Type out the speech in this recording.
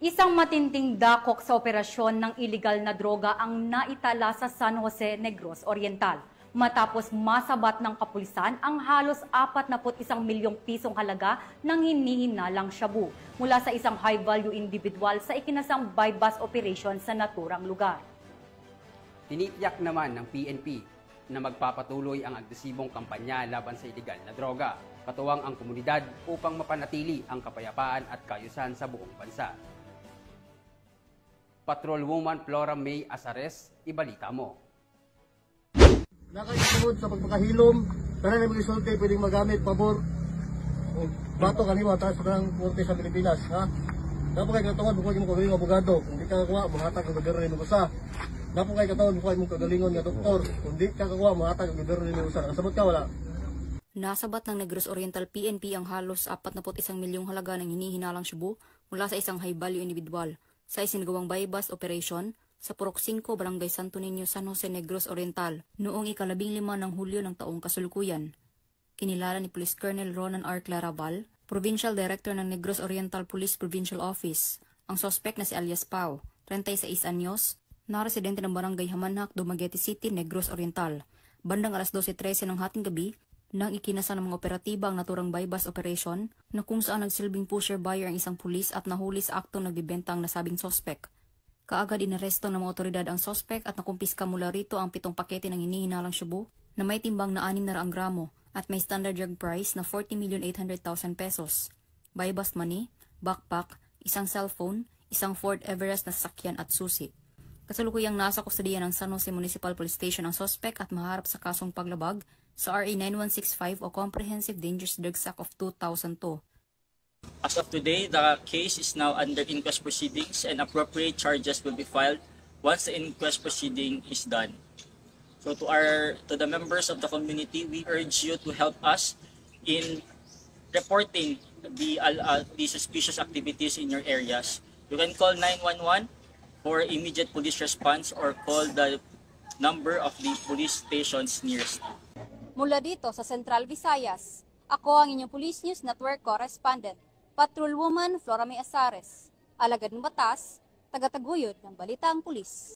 Isang matinding dakok sa operasyon ng iligal na droga ang naitala sa San Jose, Negros Oriental. Matapos masabat ng kapulisan ang halos 41 milyong pisong halaga ng hinihinalang shabu mula sa isang high-value individual sa ikinasang buy-bust operation sa naturang lugar. Tinitiyak naman ng PNP na magpapatuloy ang agresibong kampanya laban sa iligal na droga, katuwang ang komunidad upang mapanatili ang kapayapaan at kaayusan sa buong bansa. Patrolwoman Flora May Azares, ibalita mo. Nakaisunod sa pagpakahilom, tanan na mga isulti pwedeng magamit, pabor, bato kanima, taas ng korte sa Pilipinas. Ha? Napo kayo katawan, bukuha mo kagaling abogado. Kung di ka kagawa, mahatag ang gobyerno rin usa. Napo kayo katawan, bukuha mo kagalingon nga doktor. Kung di ka kagawa, mahatag ang gobyerno rin usa. Nasabot ka, wala? Nasabat ng Negros Oriental PNP ang halos 41 milyong halaga ng hinihinalang shabu mula sa isang high-value individual sa isinagawang buy-bust operation sa Purok 5, Barangay Santo Niño, San Jose, Negros Oriental noong ika-15 ng Hulyo ng taong kasalukuyan. Kinilala ni Police Colonel Ronan R. Claraval, Provincial Director ng Negros Oriental Police Provincial Office, ang sospek na si alias Pau, 36 anyos, na residente ng Barangay Hamanhak, Dumaguete City, Negros Oriental. Bandang alas 12:13 ng hating gabi, nang ikinasa ng mga operatiba ang naturang buy-bust operation na kung saan nagsilbing pusher-buyer ang isang pulis at nahuli sa aktong nagbibenta ang nasabing sospek. Kaagad inaresto ng mga otoridad ang sospek at nakumpiska mula rito ang 7 pakete ng hinihinalang shabu na may timbang na 600 gramo at may standard drug price na 40,800,000 pesos. Buy-bust money, backpack, isang cellphone, isang Ford Everest na sasakyan at susi. Kasalukuyang nasa kustodiya ng San Jose Municipal Police Station ang sospek at maharap sa kasong paglabag sa RA 9165 o Comprehensive Dangerous Drugs Act of 2002. As of today, the case is now under inquest proceedings and appropriate charges will be filed once the inquest proceeding is done. So to the members of the community, we urge you to help us in reporting the suspicious activities in your areas. You can call 911 for immediate police response or call the number of the police stations nearest. Mula dito sa Central Visayas, ako ang inyong Police News Network correspondent, Patrolwoman Flora May Azares, alagad ng batas, tagataguyod ng Balitang Pulis.